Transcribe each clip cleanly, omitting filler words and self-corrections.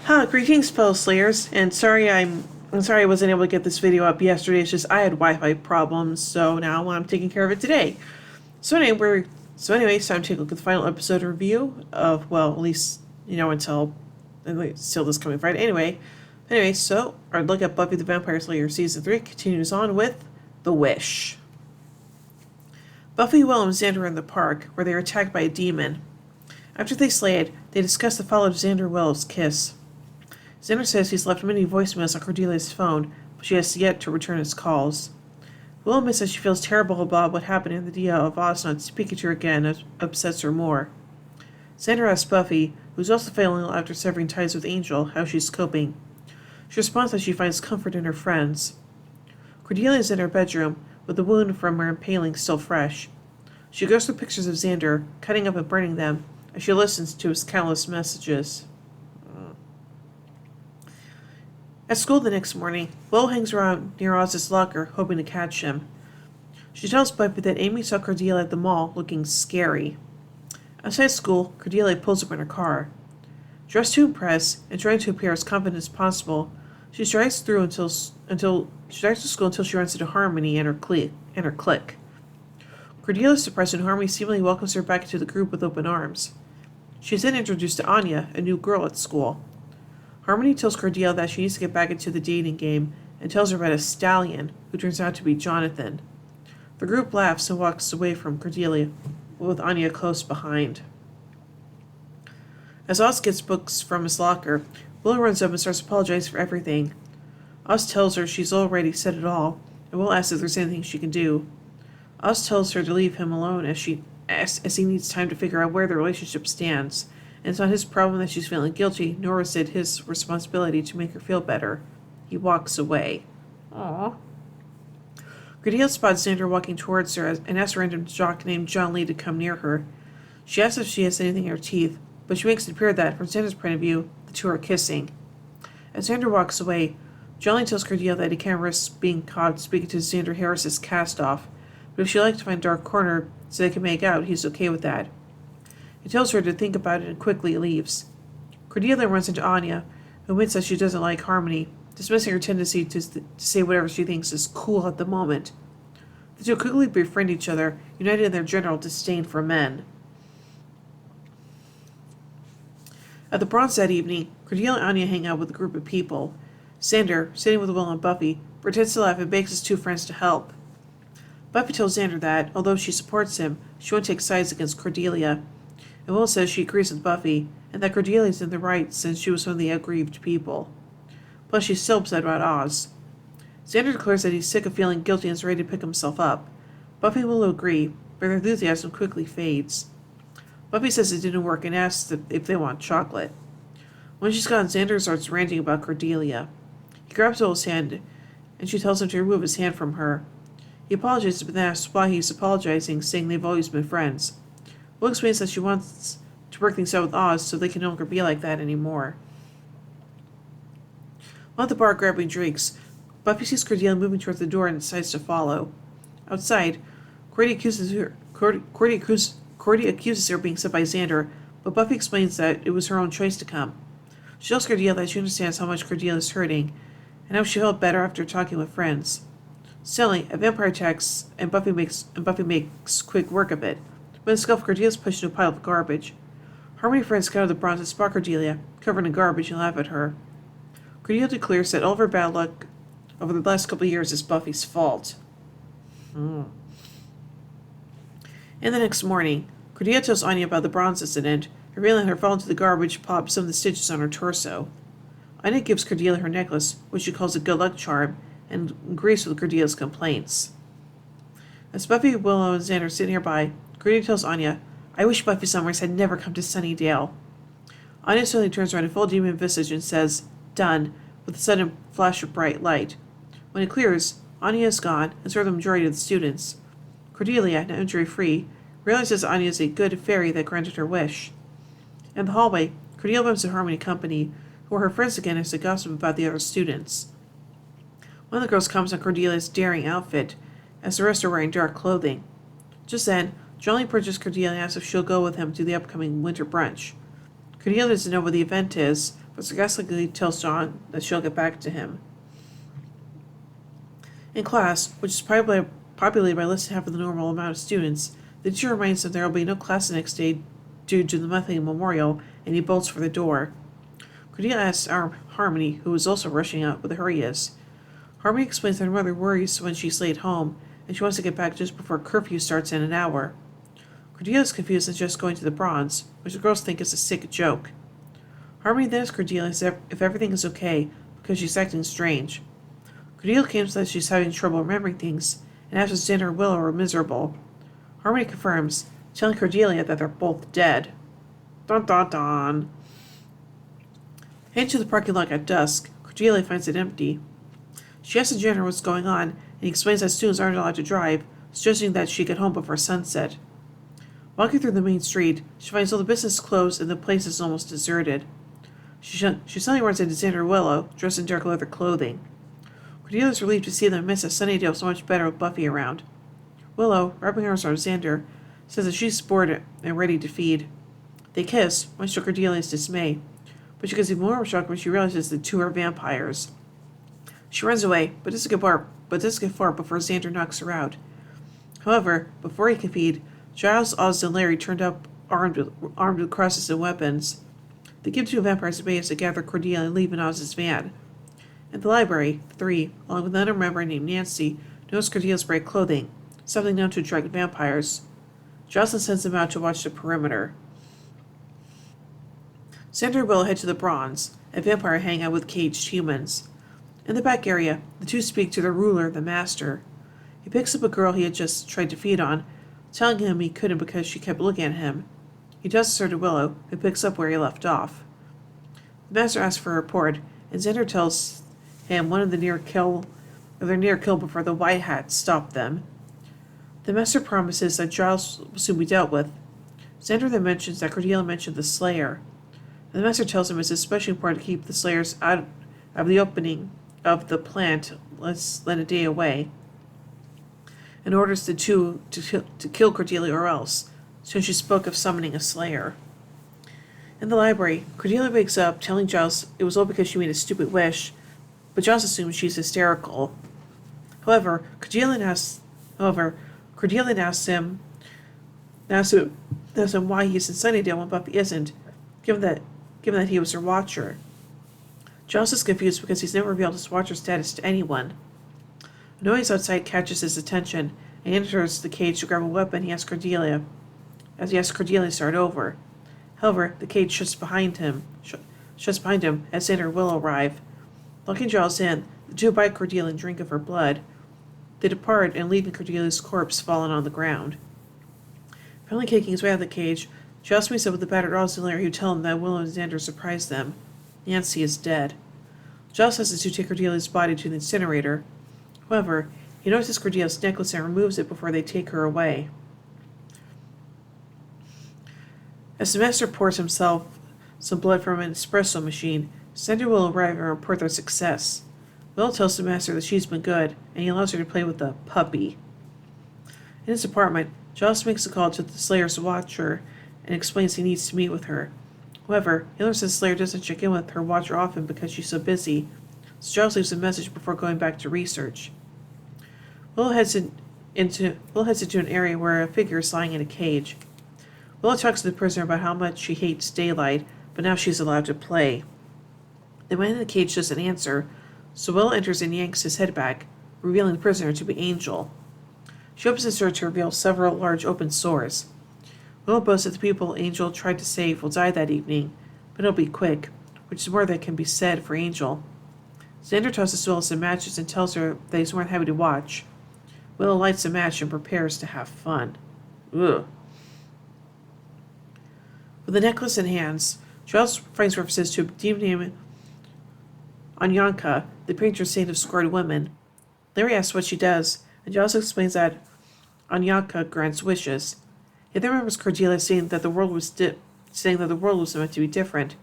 Greetings, Spell Slayers, and I'm sorry I wasn't able to get this video up yesterday. It's just I had Wi-Fi problems, so now I'm taking care of it today. So anyway, it's time to take a look at the final episode review of, well, at least until this coming Friday. So our look at Buffy the Vampire Slayer season 3 continues on with The Wish. Buffy, Will, and Xander are in the park where they are attacked by a demon. After they slay it, they discuss the fallout of Xander Will's kiss. Xander says he's left many voicemails on Cordelia's phone, but she has yet to return his calls. Will admits that she feels terrible about what happened, and the idea of Oz not speaking to her again upsets her more. Xander asks Buffy, who's also failing after severing ties with Angel, how she's coping. She responds that she finds comfort in her friends. Cordelia is in her bedroom, with the wound from her impaling still fresh. She goes through pictures of Xander, cutting up and burning them, as she listens to his countless messages. At school the next morning, Will hangs around near Oz's locker, hoping to catch him. She tells Buffy that Amy saw Cordelia at the mall, looking scary. Outside school, Cordelia pulls up in her car. Dressed to impress, and trying to appear as confident as possible, she drives to school until she runs into Harmony and her clique. Cordelia is surprised when Harmony seemingly welcomes her back into the group with open arms. She is then introduced to Anya, a new girl at school. Harmony tells Cordelia that she needs to get back into the dating game and tells her about a stallion, who turns out to be Jonathan. The group laughs and walks away from Cordelia, with Anya close behind. As Oz gets books from his locker, Will runs up and starts apologizing for everything. Oz tells her she's already said it all, and Will asks if there's anything she can do. Oz tells her to leave him alone as he needs time to figure out where the relationship stands, and it's not his problem that she's feeling guilty, nor is it his responsibility to make her feel better. He walks away. Aww. Cordelia spots Xander walking towards her and asks a random jock named John Lee to come near her. She asks if she has anything in her teeth, but she makes it appear that, from Xander's point of view, the two are kissing. As Xander walks away, John Lee tells Cordelia that he can't risk being caught speaking to Xander Harris's cast-off, but if she'd like to find a dark corner so they can make out, he's okay with that. He tells her to think about it and quickly leaves. Cordelia runs into Anya, who admits that she doesn't like Harmony, dismissing her tendency to say whatever she thinks is cool at the moment. The two quickly befriend each other, united in their general disdain for men. At the Bronze that evening, Cordelia and Anya hang out with a group of people. Xander, sitting with Will and Buffy, pretends to laugh and begs his two friends to help. Buffy tells Xander that, although she supports him, she won't take sides against Cordelia, and Will says she agrees with Buffy, and that Cordelia is in the right since she was one of the aggrieved people. Plus, she's still upset about Oz. Xander declares that he's sick of feeling guilty and is ready to pick himself up. Buffy and Will agree, but their enthusiasm quickly fades. Buffy says it didn't work and asks if they want chocolate. When she's gone, Xander starts ranting about Cordelia. He grabs Will's hand, and she tells him to remove his hand from her. He apologizes, but then asks why he's apologizing, saying they've always been friends. Will explains that she wants to work things out with Oz so they can no longer be like that anymore. While at the bar grabbing drinks, Buffy sees Cordelia moving towards the door and decides to follow. Outside, Cordy accuses her of being sent by Xander, but Buffy explains that it was her own choice to come. She tells Cordelia that she understands how much Cordelia is hurting, and how she felt better after talking with friends. Suddenly, a vampire attacks, and Buffy makes quick work of it. When the scuffle, Cordelia is pushed into a pile of garbage. Harmony friends scout the Bronze and spot Cordelia, covered in garbage, and laugh at her. Cordelia declares that all of her bad luck over the last couple of years is Buffy's fault. And the next morning, Cordelia tells Anya about the Bronze incident, revealing her fall into the garbage popped some of the stitches on her torso. Anya gives Cordelia her necklace, which she calls a good luck charm, and agrees with Cordelia's complaints. As Buffy, Willow, and Xander sit nearby, Cordelia tells Anya, "I wish Buffy Summers had never come to Sunnydale." Anya suddenly turns around in full demon visage and says, "Done," with a sudden flash of bright light. When it clears, Anya is gone, and so are the majority of the students. Cordelia, now injury-free, realizes Anya is a good fairy that granted her wish. In the hallway, Cordelia bumps into Harmony Company, who are her friends again as they gossip about the other students. One of the girls comments on Cordelia's daring outfit, as the rest are wearing dark clothing. Just then, John Lee approaches Cordelia and asks if she'll go with him to the upcoming winter brunch. Cordelia doesn't know what the event is, but sarcastically tells John that she'll get back to him. In class, which is populated by less than half of the normal amount of students, the teacher reminds them there will be no class the next day due to the monthly memorial, and he bolts for the door. Cordelia asks Harmony, who is also rushing out, what the hurry is. Harmony explains that her mother worries when she's late home, and she wants to get back just before curfew starts in an hour. Cordelia is confused and just going to the bronze, which the girls think is a sick joke. Harmony then asks Cordelia if everything is okay, because she's acting strange. Cordelia claims that she's having trouble remembering things, and asks if Xander and Willow are miserable. Harmony confirms, telling Cordelia that they're both dead. Dun dun dun. Heading to the parking lot at dusk, Cordelia finds it empty. She asks Xander what's going on, and he explains that students aren't allowed to drive, suggesting that she get home before sunset. Walking through the main street, she finds all the business closed and the place is almost deserted. She suddenly runs into Xander and Willow, dressed in dark leather clothing. Cordelia is relieved to see them and miss that Sunnydale was so much better with Buffy around. Willow, wrapping arms around Xander, says that she's bored and ready to feed. They kiss, much to Cordelia's dismay, but she gets even more shocked when she realizes the two are vampires. She runs away, but doesn't get far before Xander knocks her out. However, before he can feed, Giles, Oz, and Larry turned up armed with crosses and weapons. They give two vampires a bay as they gather Cordelia and leave in Oz's van. In the library, the three, along with another member named Nancy, notice Cordelia's bright clothing, something known to attract vampires. Jocelyn sends them out to watch the perimeter. Xander and Willow head to the Bronze, a vampire hangout with caged humans. In the back area, the two speak to their ruler, the Master. He picks up a girl he had just tried to feed on, telling him he couldn't because she kept looking at him. He does so to Willow, who picks up where he left off. The Master asks for a report, and Xander tells him one of their near kill before the White Hats stopped them. The Master promises that Giles will soon be dealt with. Xander then mentions that Cordelia mentioned the Slayer. And the Master tells him it's especially important to keep the Slayers out of the opening of the plant less than a day away, and orders the two to kill Cordelia or else, since she spoke of summoning a Slayer. In the library, Cordelia wakes up, telling Giles it was all because she made a stupid wish, but Giles assumes she's hysterical. However, Cordelia asks him why he's in Sunnydale when Buffy isn't, given that he was her watcher. Giles is confused because he's never revealed his watcher status to anyone. A noise outside catches his attention, and he enters the cage to grab a weapon. He asks Cordelia to start over. However, the cage shuts behind him as Xander and Willow arrive. Locking Giles in, the two bite Cordelia and drink of her blood. They depart and leaving Cordelia's corpse fallen on the ground. Finally kicking his way out of the cage, Giles meets up with the battered Oz and Larry, who tell him that Willow and Xander surprised them. Nancy is dead. Giles has to take Cordelia's body to the incinerator. However, he notices Cordelia's necklace and removes it before they take her away. As the Master pours himself some blood from an espresso machine, Xander will arrive and report their success. Willow tells the Master that she's been good, and he allows her to play with the puppy. In his apartment, Giles makes a call to the Slayer's watcher and explains he needs to meet with her. However, he learns that Slayer doesn't check in with her watcher often because she's so busy, so Giles leaves a message before going back to research. Willow heads into an area where a figure is lying in a cage. Willow talks to the prisoner about how much she hates daylight, but now she's allowed to play. The man in the cage doesn't answer, so Willow enters and yanks his head back, revealing the prisoner to be Angel. She opens his shirt to reveal several large open sores. Willow boasts that the people Angel tried to save will die that evening, but it'll be quick, which is more than can be said for Angel. Xander tosses Willow some matches and tells her that he's more than happy to watch. Willow lights a match and prepares to have fun. Ugh. With the necklace in hands, Giles finds references to a demon named Anyanka, the patron saint of scorned women. Larry asks what she does, and Giles explains that Anyanka grants wishes. He then remembers Cordelia saying that the world was meant to be different.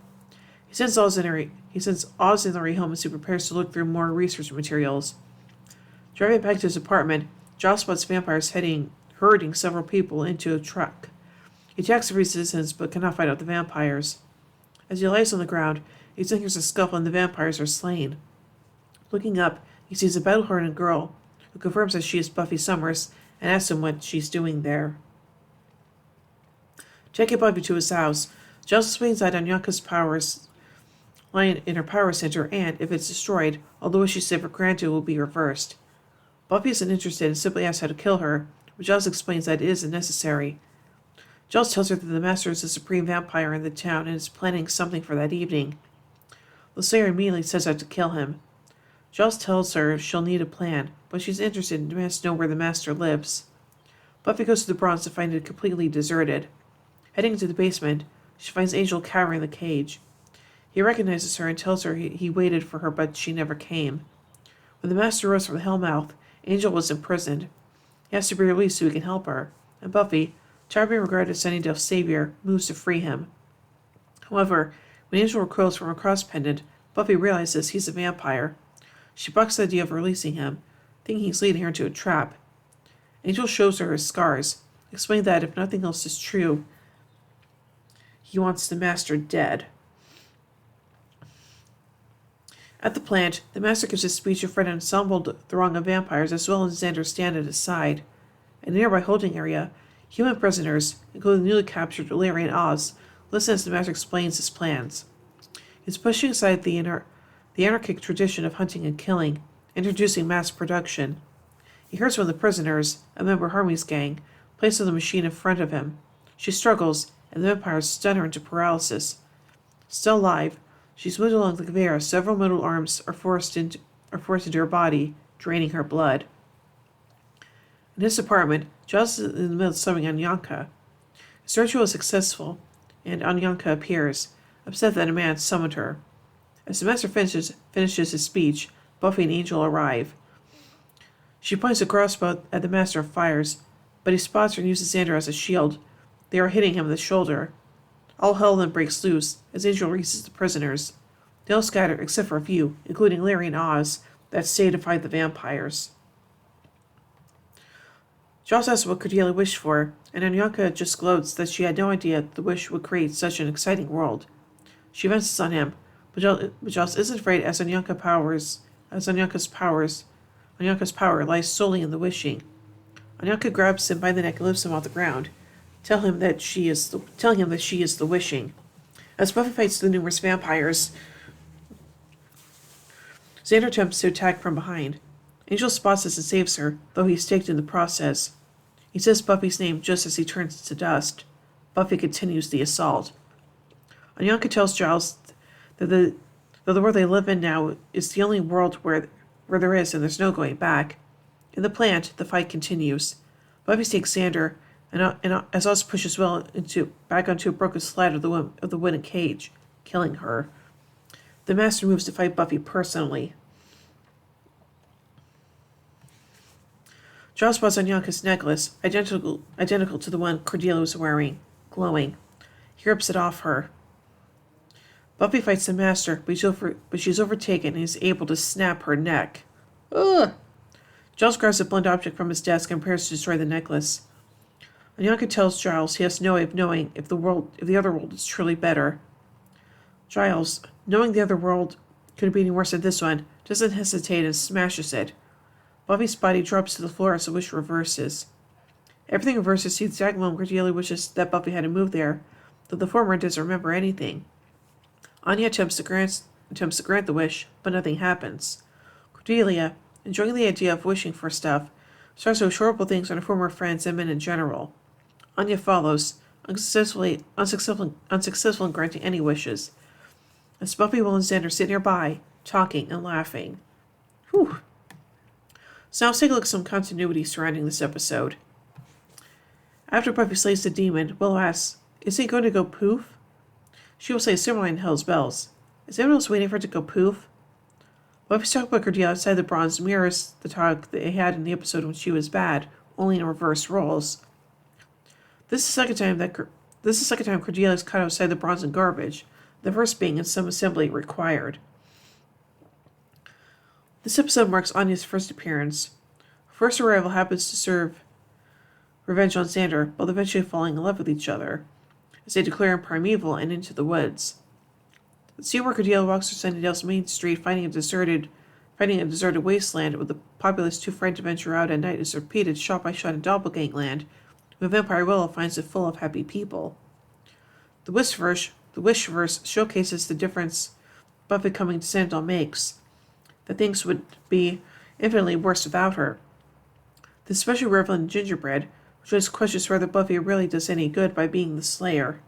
He sends Oz and Larry home as he prepares to look through more research materials. Driving back to his apartment, Giles spots vampires herding several people into a truck. He attacks every citizens but cannot fight out the vampires. As he lies on the ground, He hears a scuffle and the vampires are slain. Looking up, he sees a battle-hardened girl who confirms that she is Buffy Summers and asks him what she's doing there. Taking Buffy to his house, Giles explains that Anyanka's powers lie in her power center and, if it's destroyed, all the wishes she for granted will be reversed. Buffy isn't interested and simply asks how to kill her, but Giles explains that it isn't necessary. Giles tells her that the Master is the supreme vampire in the town and is planning something for that evening. The Slayer immediately sets out to kill him. Giles tells her she'll need a plan, but she's interested and demands to know where the Master lives. Buffy goes to the Bronze to find it completely deserted. Heading into the basement, she finds Angel cowering in the cage. He recognizes her and tells her he waited for her, but she never came. When the Master rose from the Hellmouth, Angel was imprisoned. He has to be released so he can help her, and Buffy, tired of being regarded as Sunnydale's savior, moves to free him. However, when Angel recoils from her cross pendant, Buffy realizes he's a vampire. She bucks the idea of releasing him, thinking he's leading her into a trap. Angel shows her his scars, explaining that if nothing else is true, he wants the Master dead. At the plant, the Master gives a speech in front of an assembled throng of vampires as well as Xander stand at his side. In a nearby holding area, human prisoners, including the newly captured Larry and Oz, listen as the Master explains his plans. He's pushing aside the anarchic tradition of hunting and killing, introducing mass production. He hears one of the prisoners, a member of Harmony's gang, places the machine in front of him. She struggles, and the vampires stun her into paralysis. Still alive, she's moved along the conveyor as several metal arms are forced into her body, draining her blood. In his apartment, Giles is in the middle of summoning Anyanka. His ritual is successful, and Anyanka appears, upset that a man summoned her. As the Master finishes his speech, Buffy and Angel arrive. She points a crossbow at the Master and fires, but he spots her and uses Xander as a shield. They are hitting him in the shoulder. All hell then breaks loose as Angel releases the prisoners. They all scatter except for a few, including Larry and Oz, that stay to fight the vampires. Giles asks what Cordelia wished for, and Anyanka just gloats that she had no idea the wish would create such an exciting world. She vences on him, but Giles isn't afraid as Anyanka's power lies solely in the wishing. Anyanka grabs him by the neck and lifts him off the ground, telling him that she is the wishing. As Buffy fights the numerous vampires, Xander attempts to attack from behind. Angel spots this and saves her, though he's taken in the process. He says Buffy's name just as he turns to dust. Buffy continues the assault. Anyanka tells Giles that the world they live in now is the only world where there is and there's no going back. In the plant, the fight continues. Buffy takes Xander, and as Oz pushes Will back onto a broken slide of the wooden cage, killing her. The Master moves to fight Buffy personally. Giles spots Anyanka's necklace, identical to the one Cordelia was wearing, glowing. He rips it off her. Buffy fights the Master, but she's overtaken and is able to snap her neck. Ugh! Giles grabs a blunt object from his desk and prepares to destroy the necklace. Anyanka tells Giles he has no way of knowing if the other world is truly better. Giles, knowing the other world couldn't be any worse than this one, doesn't hesitate and smashes it. Buffy's body drops to the floor as the wish reverses. Everything reverses to the exact moment Cordelia wishes that Buffy had to move there, though the former doesn't remember anything. Anya attempts to grant the wish, but nothing happens. Cordelia, enjoying the idea of wishing for stuff, starts to wish horrible things on her former friends and men in general. Anya follows, unsuccessful in granting any wishes, as Buffy, Will, and Xander sit nearby, talking and laughing. Whew. So now let's take a look at some continuity surrounding this episode. After Buffy slays the demon, Will asks, "Is he going to go poof?" She will say similar in Hell's Bells. Is anyone else waiting for it to go poof? Buffy's talk about Cordelia outside the Bronze mirrors the talk they had in the episode when she was bad, only in reverse roles. This is the second time Cordelia is caught outside the Bronze in garbage, the first being in some assembly required. This episode marks Anya's first appearance. Her first arrival happens to serve revenge on Xander, both eventually falling in love with each other, as they declare him primeval and into the woods. The scene where Cordelia walks through Sunnydale's main street, finding a deserted wasteland with the populace too frightened to venture out at night, is repeated shot by shot in Doppelgangland, when Vampire Willow finds it full of happy people. The Wishverse showcases the difference Buffy coming to Sunnydale makes, that things would be infinitely worse without her. This is especially relevant in Gingerbread, which raises questions whether Buffy really does any good by being the Slayer.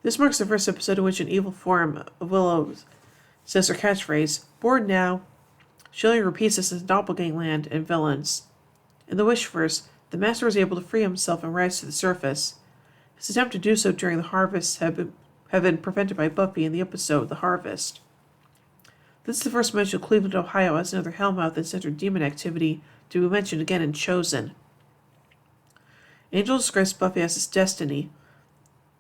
This marks the first episode in which an evil form of Willow says her catchphrase, "Bored now." She only repeats this in Doppelgangland and Villains. In the Wishverse, the Master was able to free himself and rise to the surface. His attempt to do so during the Harvest had been prevented by Buffy in the episode The Harvest. This is the first mention of Cleveland, Ohio as another Hellmouth and Centered Demon activity to be mentioned again in Chosen. Angel describes Buffy as his destiny.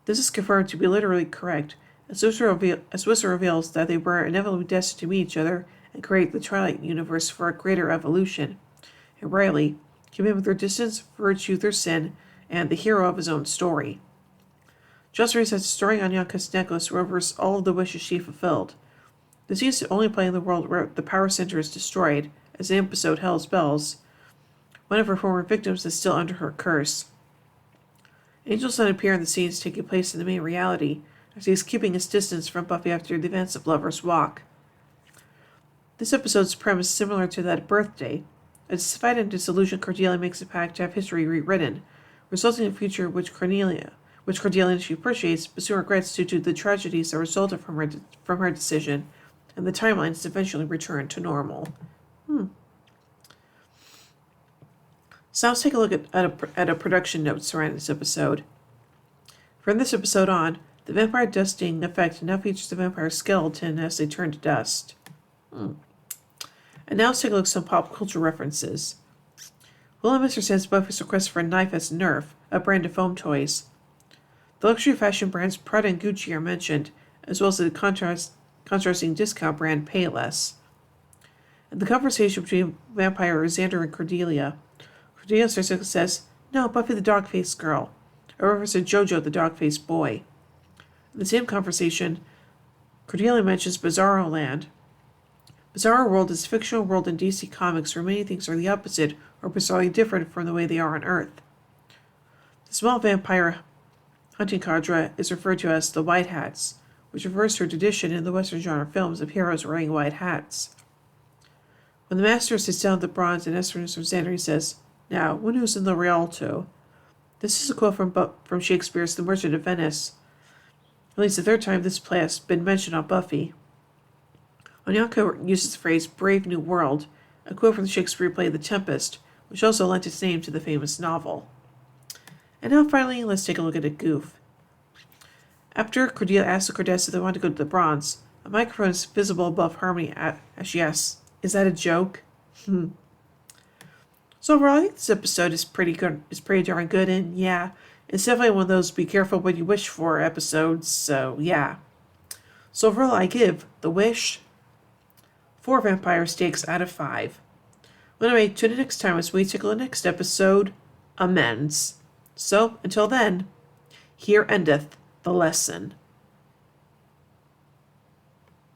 This is confirmed to be literally correct, as Wizard reveals that they were inevitably destined to meet each other and create the Twilight universe for a greater evolution. And Riley, given with their distance, virtue, their sin, and the hero of his own story. Just reads that destroying Anyanka's necklace reverses all of the wishes she fulfilled. This used to only play in the world where the power center is destroyed, as the episode Hell's Bells. One of her former victims is still under her curse. Angel does not appear in the scenes taking place in the main reality, as he is keeping his distance from Buffy after the events of Lover's Walk. This episode's premise is similar to that of Birthday. A despite and disillusioned Cordelia makes a pact to have history rewritten, resulting in a future which Cordelia initially appreciates, but soon regrets due to the tragedies that resulted from her decision, and the timelines eventually return to normal. So let's take a look at a production note surrounding this episode. From this episode on, the vampire dusting effect now features the vampire skeleton as they turn to dust. And now let's take a look at some pop culture references. Willow understands Buffy's request for a knife as Nerf, a brand of foam toys. The luxury fashion brands Prada and Gucci are mentioned, as well as the contrasting discount brand Payless. In the conversation between vampire Xander and Cordelia says, "No, Buffy the dog-faced girl," a reference to Jojo the dog-faced boy. In the same conversation, Cordelia mentions Bizarro Land. Bizarro World is a fictional world in DC Comics where many things are the opposite or bizarrely different from the way they are on Earth. The small vampire hunting cadre is referred to as the White Hats, which refers to a tradition in the Western genre films of heroes wearing white hats. When the Master sits down at the bronze and asks from Xander, he says, "Now, when who's in the Rialto?" This is a quote from Shakespeare's The Merchant of Venice. At least the third time this play has been mentioned on Buffy. Onyanko uses the phrase "Brave New World," a quote from the Shakespeare play The Tempest, which also lent its name to the famous novel. And now finally, let's take a look at a goof. After Cordelia asks the Cordessa if they want to go to the bronze, a microphone is visible above Harmony as she asks, "Is that a joke?" So overall, I think this episode is pretty good. It's pretty darn good, and yeah, it's definitely one of those be careful what you wish for episodes, so yeah. So overall, I give The Wish 4 vampire steaks out of 5. Well, anyway, tune in next time as we take a look at the next episode, Amends. So, until then, here endeth the lesson.